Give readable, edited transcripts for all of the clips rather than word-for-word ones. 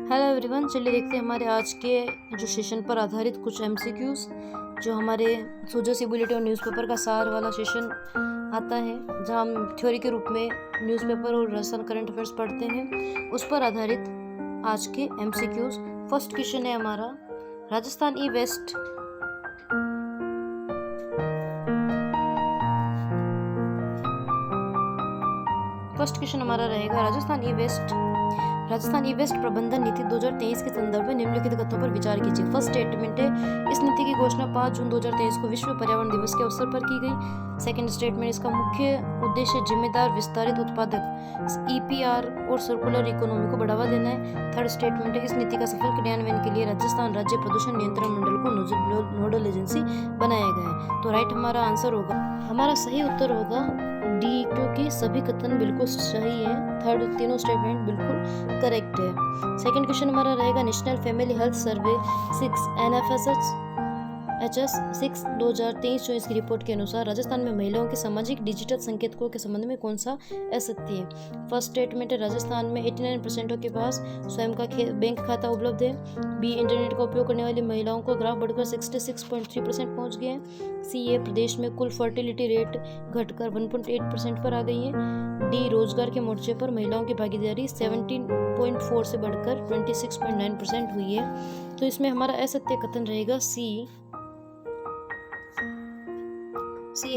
Hello everyone, चलिए देखते हैं हमारे आज के जो सेशन पर आधारित कुछ एमसीक्यूज जो हमारे सूजो सी बुलेटिन और न्यूज़पेपर का सार वाला सेशन आता है, जहां हम थ्योरी के रूप में न्यूज़पेपर और राजस्थान करंट अफेयर्स पढ़ते हैं। उस पर आधारित आज के एमसीक्यूज। फर्स्ट क्वेश्चन है हमारा, राजस्थान ई वेस्ट फर्स्ट क्वेश्चन हमारा रहेगा, राजस्थान ई वेस्ट प्रबंधन नीति 2023 के संदर्भ में निम्नलिखित कथनों पर विचार कीजिए। फर्स्ट स्टेटमेंट है, इस नीति की घोषणा 5 जून 2023 को विश्व पर्यावरण दिवस के अवसर पर की गई। सेकंड स्टेटमेंट, इसका मुख्य उद्देश्य जिम्मेदार विस्तारित उत्पादक ईपीआर और सर्कुलर इकोनॉमी को बढ़ावा देना है। थर्ड स्टेटमेंट है, इस नीति का सफल क्रियान्वयन के लिए राजस्थान राज्य प्रदूषण नियंत्रण मंडल को नोडल एजेंसी बनाया गया है। तो राइट हमारा आंसर होगा, हमारा सही उत्तर होगा डी, क्योंकि सभी कथन बिल्कुल सही है। थर्ड तीनों स्टेटमेंट बिल्कुल करेक्ट है। सेकंड क्वेश्चन हमारा रहेगा, national family health survey 6 NFHS 2023-24 की रिपोर्ट के अनुसार राजस्थान में महिलाओं के सामाजिक डिजिटल संकेतकों के संबंध में कौन सा असत्य है। फर्स्ट स्टेटमेंट है, राजस्थान में 89% के पास स्वयं का बैंक खाता उपलब्ध है। बी, इंटरनेट का उपयोग करने वाली महिलाओं का ग्राफ बढ़कर 66.3% पहुंच गया है। सी, ए, प्रदेश में कुल फर्टिलिटी रेट घटकर 1.8% पर आ गई है। डी, रोजगार के मोर्चे पर महिलाओं की भागीदारी 17.4 से बढ़कर 26.9% हुई है। तो इसमें हमारा असत्य कथन रहेगा सी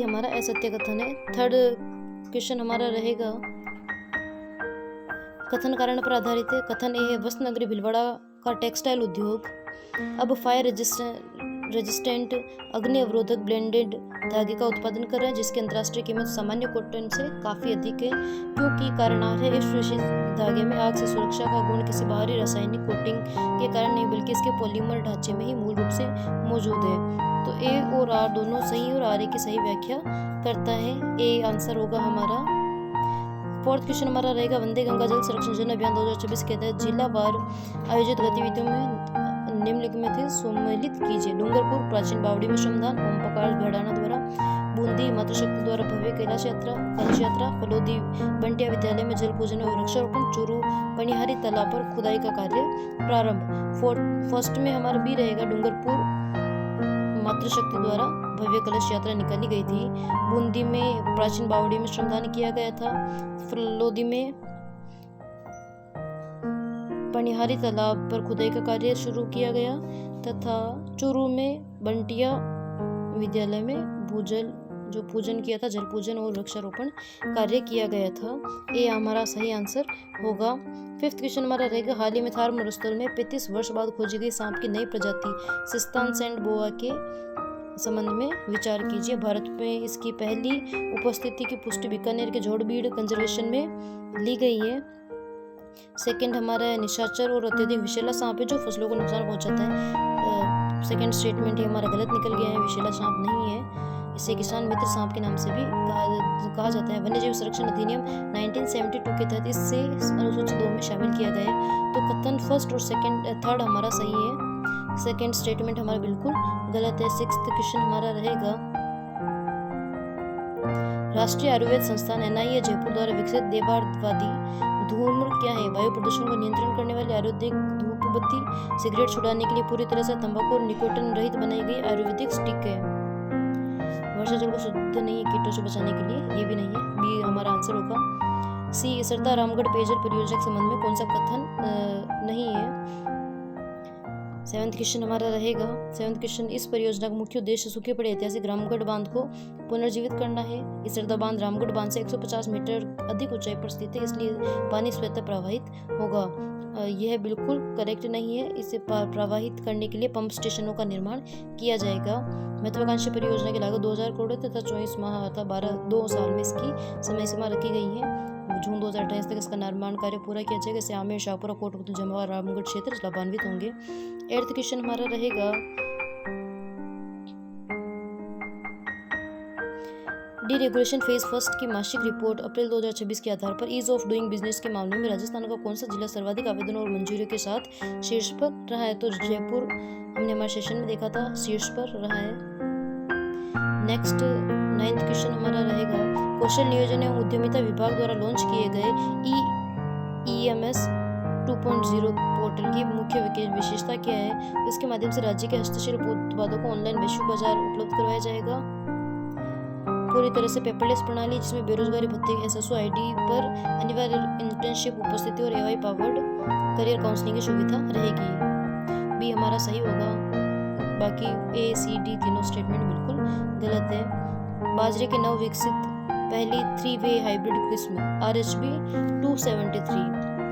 हमारा असत्य कथन है। थर्ड क्वेश्चन हमारा रहेगा, कथन कारण पर आधारित है। कथन ए है, वस्त्र नगरी भीलवाड़ा का टेक्सटाइल उद्योग अब फायर रेजिस्टेंट अग्नि अवरोधक ब्लेंडेड धागे का उत्पादन कर रहा है, जिसकी अंतर्राष्ट्रीय कीमत सामान्य कॉटन से काफी अधिक है, क्योंकि कारणार है इस विशेष धागे में आग से सुरक्षा का गुण किसी बाहरी रासायनिक कोटिंग के कारण नहीं, बल्कि इसके पॉलीमर ढांचे में ही मूल रूप से मौजूद है। तो ए और आर दोनों सही और आर ए की सही व्याख्या करता है। ए आंसर होगा हमारा। फोर्थ क्वेश्चन हमारा रहेगा, वंदे गंगा जल संरक्षण जन अभियान 2024 के तहत जिलावार आयोजित गतिविधियों में निम्नलिखित में थे सम्मिलित कीजिए। डूंगरपुर प्राचीन बावड़ी में श्रमदान, ओम प्रकाश भड़ाना द्वारा बूंदी मातृशक्ति द्वारा भव्य कैलाश यात्रा, फलोदी बंटिया विद्यालय में जल पूजन और वृक्षारोपण, चूरू पनिहारी तालाब पर खुदाई का कार्य प्रारंभ। फर्स्ट में हमारा बी रहेगा, डूंगरपुर मातृशक्ति द्वारा भव्य कलश यात्रा निकाली गई थी। बूंदी में प्राचीन बावड़ी में श्रमदान किया गया था। फलोदी में पनिहारी तालाब पर खुदाई का कार्य शुरू किया गया तथा चूरू में बंटिया विद्यालय में पूजन किया था, जल पूजन और वृक्षारोपण कार्य किया गया था। ये हमारा सही आंसर होगा। फिफ्थ क्वेश्चन हमारा रहेगा, हाल ही में थार मरुस्थल में 35 वर्ष बाद खोजी गई सांप की नई प्रजाति सिस्तान सैंड बोआ के संबंध में विचार कीजिए। भारत में इसकी पहली उपस्थिति की पुष्टि बीकानेर के जोड़बीड़ कंजर्वेशन में ली गई है। सेकंड हमारा है, निशाचर और अत्यधिक विषैला सांप है जो फसलों को नुकसान पहुंचाता है। सेकंड स्टेटमेंट हमारा गलत निकल गया है, विषैला सांप नहीं है, इसे किसान मित्र सांप के नाम से भी कहा जाता है। वन्यजीव संरक्षण अधिनियम 1972 के तहत इससे अनुसूची 2 में शामिल किया गया है। तो कथन फर्स्ट और थर्ड हमारा सही है, सेकंड स्टेटमेंट हमारा बिल्कुल गलत है। सिक्स्थ क्वेश्चन हमारा रहेगा, राष्ट्रीय आयुर्वेद संस्थान NIA जयपुर द्वारा विकसित देववादी धूम्र क्या है। वायु प्रदूषण को नियंत्रण करने वाली आयुर्वेदिक धूप बत्ती सिगरेट छुड़ाने के लिए पूरी तरह से तंबाकू और निकोटिन रहित बनाई गई आयुर्वेदिक स्टिक है। वर्षा जल को शुद्ध नहीं है कीटों से बचाने के लिए, ये भी नहीं है, बी हमारा आंसर होगा। सी, सरदार रामगढ़ पेयजल परियोजना के संबंध में कौन सा कथन नहीं है। सेवंथ क्वेश्चन हमारा रहेगा, इस परियोजना का मुख्य उद्देश्य सूखे पड़े ऐतिहासिक रामगढ़ बांध को पुनर्जीवित करना है। इस सरदार बांध रामगढ़ बांध से 150 मीटर अधिक ऊंचाई पर स्थित है, इसलिए पानी स्वतः प्रवाहित होगा। यह बिल्कुल करेक्ट नहीं है, इसे प्रवाहित करने के लिए पंप स्टेशनों का निर्माण किया जाएगा। महत्वाकांक्षी परियोजना की लागत 2000 करोड़ तथा 24 माह अथवा 2 साल में इसकी समय सीमा रखी गई है। जून 2028 तक इसका निर्माण कार्य पूरा किया जाएगा। इससे आमेर, शाहपुरा, कोटपुतली, जमवा, रामगढ़ क्षेत्र लाभान्वित होंगे। 8th क्वेश्चन हमारा रहेगा, डीरेगुलेशन फेज फर्स्ट की मासिक रिपोर्ट अप्रैल 2026 के आधार पर ईज ऑफ डूइंग बिजनेस के मामले में राजस्थान का कौन सा जिला सर्वाधिक आवेदनों और मंजूरियों के साथ शीर्ष पर रहा है। तो जयपुर हमने हमारे सेशन में देखा था शीर्ष पर रहा है। नेक्स्ट 9th क्वेश्चन हमारा रहेगा, कौशल नियोजन एवं उद्यमिता विभाग द्वारा लॉन्च किए गए EMS 2.0 पोर्टल की मुख्य विशेषता क्या है? इसके माध्यम से राज्य के हस्तशिल्प उत्पादों को ऑनलाइन वैश्विक बाजार उपलब्ध करवाया जाएगा। पूरी तरह से पेपरलेस प्रणाली, जिसमें बेरोजगारी भत्ते SSO ID पर अनिवार्य इंटर्नशिप उपस्थिति और AI पावर्ड करियर काउंसलिंग की सुविधा रहेगी। बी हमारा सही होगा। बाकी A, C, D तीनों स्टेटमेंट बिल्कुल गलत है। बाजरे के नव विकसित पहली 3-वे हाइब्रिड किस्म RHB 273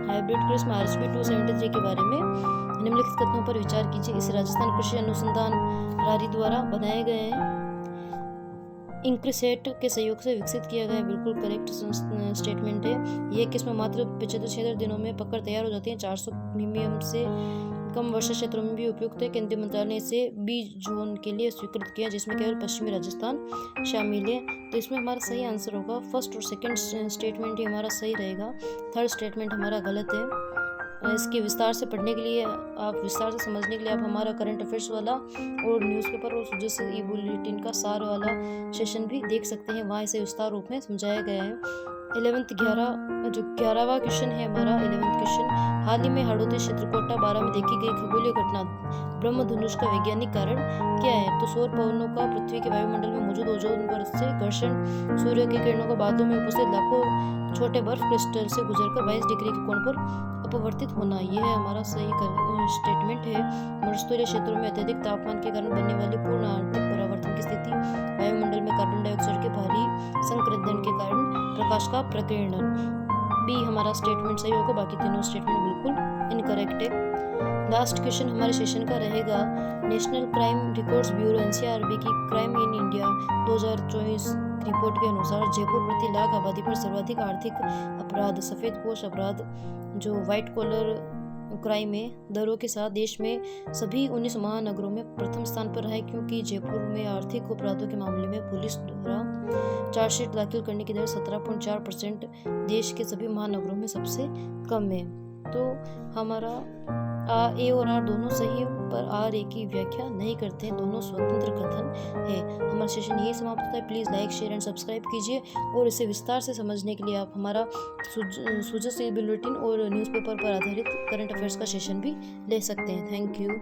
हाइब्रिड किस्म RHB 273 के बारे में निम्नलिखित कथनों पर विचार कीजिए। इस राजस्थान कृषि अनुसंधान रारी द्वारा बनाए गए हैं। इंक्रीसेट के सहयोग से विकसित किया गया, बिल्कुल करेक्ट स्टेटमेंट है। ये किस्म मात्र 75 दिनों में पककर तैयार हो जाती है। 400 मिमी से कम वर्षा क्षेत्रों में भी उपयुक्त है। केंद्रीय मंत्रालय ने इसे बी जोन के लिए स्वीकृत किया, जिसमें केवल पश्चिमी राजस्थान शामिल है। तो इसमें हमारा सही आंसर होगा फर्स्ट और सेकंड स्टेटमेंट ही हमारा सही रहेगा। थर्ड स्टेटमेंट हमारा गलत है। इसके विस्तार से पढ़ने के लिए, आप विस्तार से समझने के लिए आप हमारा करंट अफेयर्स वाला और न्यूज़पेपर और सुजस ई बुलेटिन का सार वाला सेशन भी देख सकते हैं। वहाँ इसे विस्तार रूप में समझाया गया है। 11वां क्वेश्चन है हमारा 11th क्वेश्चन। हाल ही में हाड़ौती क्षेत्र कोटा 12 में देखी गई खगोलीय घटना ब्रह्मधनुष का वैज्ञानिक कारण क्या है? तो सौर पवनों का पृथ्वी के वायुमंडल में मौजूद ओजोन परत से घर्षण, सूर्य की किरणों का बादलों में उपस्थित लाखों छोटे बर्फ क्रिस्टल से गुजरकर 22 डिग्री के कोण पर अपवर्तित होना, यह है हमारा सही स्टेटमेंट है। मरुस्थलीय क्षेत्रों में अत्यधिक तापमान के कारण बनने वाली पूर्ण आर्थिक परावर्तन की स्थिति, वायुमंडल में कार्बन डाइऑक्साइड के भारी संक्रमण के कारण प्रकाश का प्रकीर्णन। बी हमारा स्टेटमेंट सही होगा। बाकी तीनों स्टेटमेंट बिल्कुल इनकरेक्ट है। लास्ट क्वेश्चन हमारे सेशन का रहेगा। National crime records bureau NCRB की क्राइम इन इंडिया 2024 रिपोर्ट के अनुसार जयपुर प्रति लाख आबादी पर सर्वाधिक आर्थिक अपराध, सफेद पोश अपराध जो व्हाइट कॉलर क्राइम है, दरों के साथ देश में सभी 19 महानगरों में प्रथम स्थान पर है, क्योंकि जयपुर में आर्थिक अपराधों के मामले में पुलिस द्वारा चार्जशीट दाखिल करने की दर 17.4% देश के सभी महानगरों में सबसे कम है। तो हमारा A और R दोनों सही है, पर R A की व्याख्या नहीं करते हैं, दोनों स्वतंत्र कथन है। हमारा सेशन यही समाप्त होता है। Please like, share and subscribe कीजिए और इसे विस्तार से समझने के लिए आप हमारा सुजस ई बुलेटिन और न्यूज़पेपर पर आधारित करंट अफेयर्स का सेशन भी ले सकते हैं। Thank you.